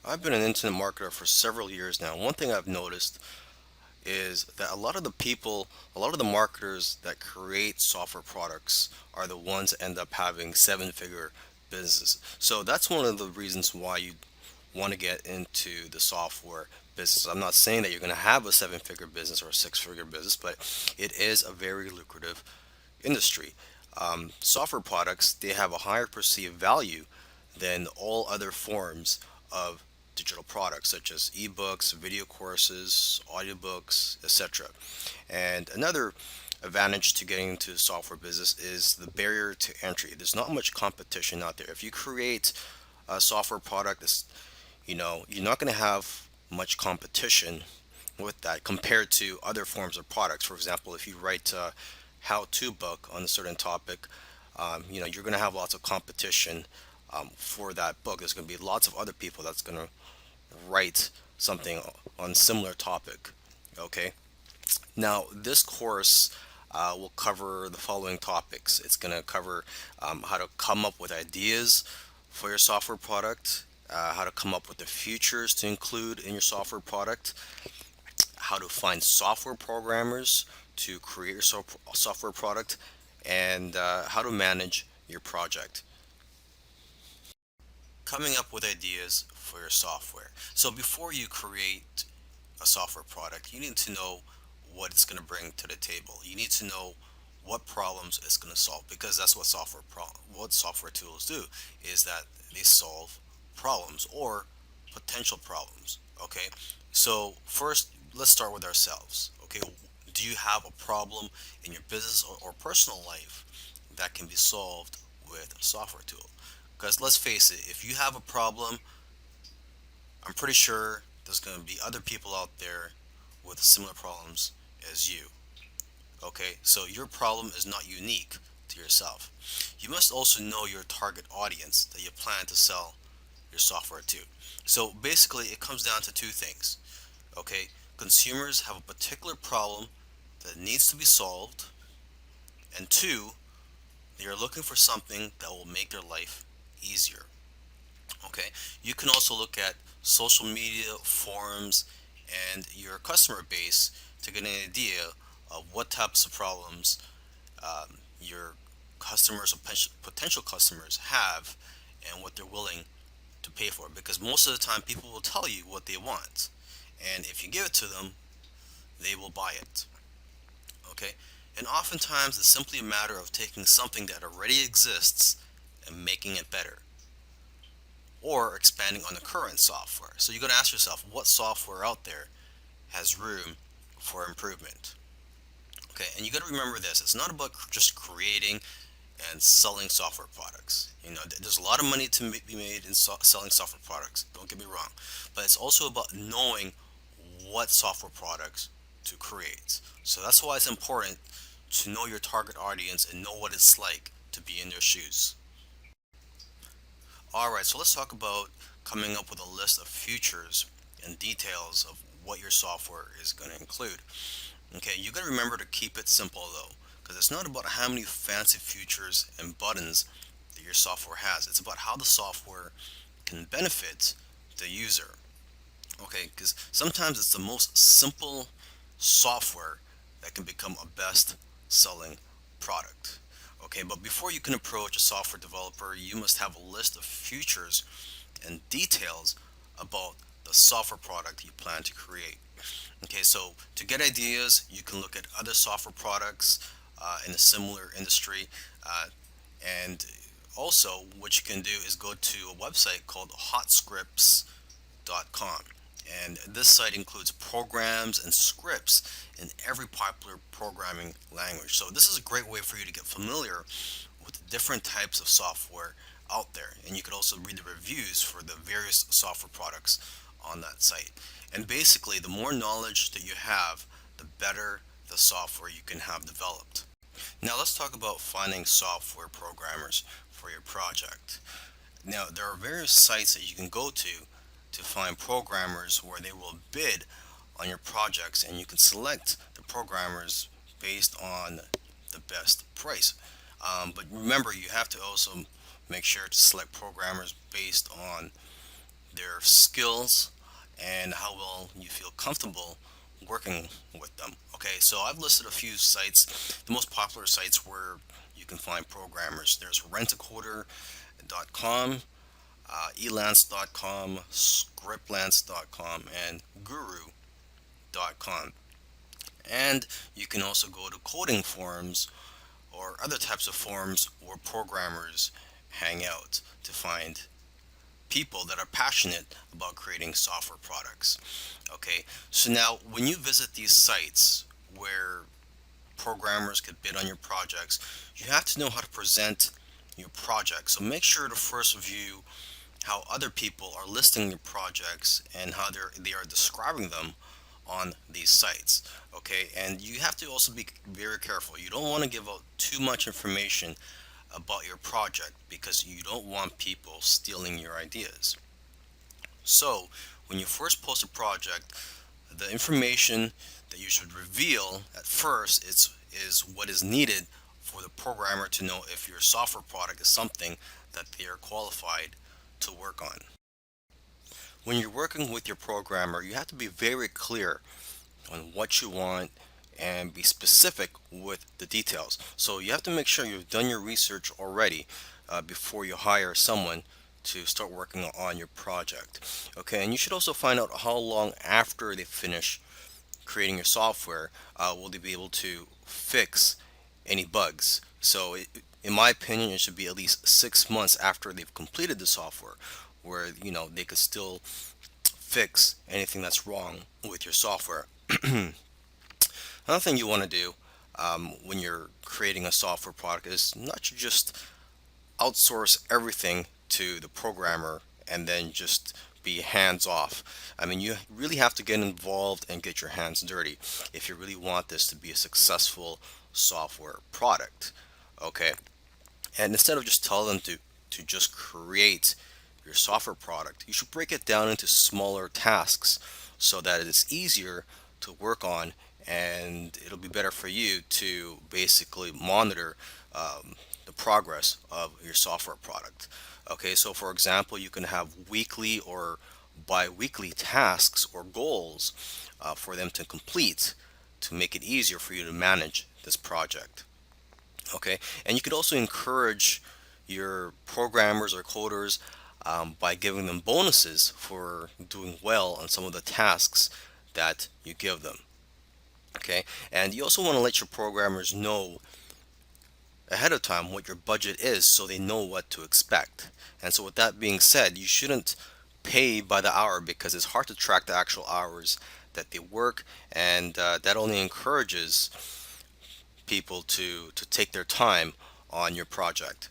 I've been an internet marketer for several years now. One thing I've noticed is that a lot of the marketers that create software products are the ones that end up having seven-figure businesses. So that's one of the reasons why you want to get into the software business. I'm not saying that you're going to have a seven-figure business or a six-figure business, but it is a very lucrative industry. Software products, they have a higher perceived value than all other forms of digital products such as ebooks, video courses, audiobooks, etc. And another advantage to getting into the software business is the barrier to entry. There's not much competition out there. If you create a software product that's, you're not going to have much competition with that compared to other forms of products. For example, if you write a how-to book on a certain topic, you're going to have lots of competition for that book. There's going to be lots of other people that's going to write something on similar topic. Okay. Now, this course will cover the following topics. It's going to cover how to come up with ideas for your software product, how to come up with the features to include in your software product, how to find software programmers to create your software product, and how to manage your project. Coming up with ideas for your software. So before you create a software product, you need to know what it's going to bring to the table. You need to know what problems it's going to solve, because that's what what software tools do, is that they solve problems or potential problems. Okay, so first let's start with ourselves. Okay, do you have a problem in your business or personal life that can be solved with a software tool? Because let's face it, if you have a problem, I'm pretty sure there's going to be other people out there with similar problems as you. Okay, so your problem is not unique to yourself. You must also know your target audience that you plan to sell your software to. So basically, it comes down to two things. Okay, consumers have a particular problem that needs to be solved, and two, they are looking for something that will make their life easier. Okay, you can also look at social media, forums, and your customer base to get an idea of what types of problems your customers or potential customers have and what they're willing to pay for. Because most of the time, people will tell you what they want, and if you give it to them, they will buy it. Okay, and oftentimes it's simply a matter of taking something that already exists and making it better, or expanding on the current software. So you got to ask yourself, what software out there has room for improvement? Okay, and you got to remember this: it's not about just creating and selling software products. There's a lot of money to be made in selling software products. Don't get me wrong, but it's also about knowing what software products to create. So that's why it's important to know your target audience and know what it's like to be in their shoes. Alright, so let's talk about coming up with a list of features and details of what your software is going to include. Okay, you got to remember to keep it simple though, because it's not about how many fancy features and buttons that your software has. It's about how the software can benefit the user. Okay, because sometimes it's the most simple software that can become a best selling product. Okay, but before you can approach a software developer, you must have a list of features and details about the software product you plan to create. Okay, so to get ideas, you can look at other software products in a similar industry, and also what you can do is go to a website called hotscripts.com. And this site includes programs and scripts in every popular programming language. So this is a great way for you to get familiar with the different types of software out there. And you could also read the reviews for the various software products on that site. And basically, the more knowledge that you have, the better the software you can have developed. Now let's talk about finding software programmers for your project. Now, there are various sites that you can go to find programmers where they will bid on your projects, and you can select the programmers based on the best price. But remember, you have to also make sure to select programmers based on their skills, and how well you feel comfortable working with them. Okay, so I've listed a few sites, the most popular sites where you can find programmers. There's rentacoder.com, elance.com, scriptlance.com, and guru.com. And you can also go to coding forums or other types of forums where programmers hang out to find people that are passionate about creating software products. Okay, so now when you visit these sites where programmers could bid on your projects, you have to know how to present your project. So make sure to first view how other people are listing your projects and how they are describing them on these sites. Okay, and you have to also be very careful. You don't want to give out too much information about your project because you don't want people stealing your ideas. So when you first post a project, the information that you should reveal at first is what is needed for the programmer to know if your software product is something that they are qualified to work on. When you're working with your programmer, you have to be very clear on what you want and be specific with the details. So you have to make sure you've done your research already before you hire someone to start working on your project. Okay, and you should also find out how long after they finish creating your software will they be able to fix any bugs. So in my opinion, it should be at least 6 months after they've completed the software where they could still fix anything that's wrong with your software. Another thing you want to do when you're creating a software product is not to just outsource everything to the programmer and then just be hands off. I mean, you really have to get involved and get your hands dirty if you really want this to be a successful software product. Okay, and instead of just tell them to just create your software product, you should break it down into smaller tasks so that it's easier to work on and it'll be better for you to basically monitor the progress of your software product. Okay, so for example, you can have weekly or bi-weekly tasks or goals for them to complete to make it easier for you to manage this project. Okay, and you could also encourage your programmers or coders by giving them bonuses for doing well on some of the tasks that you give them. Okay, and you also want to let your programmers know ahead of time what your budget is so they know what to expect. And so with that being said, you shouldn't pay by the hour because it's hard to track the actual hours that they work, and that only encourages people to take their time on your project.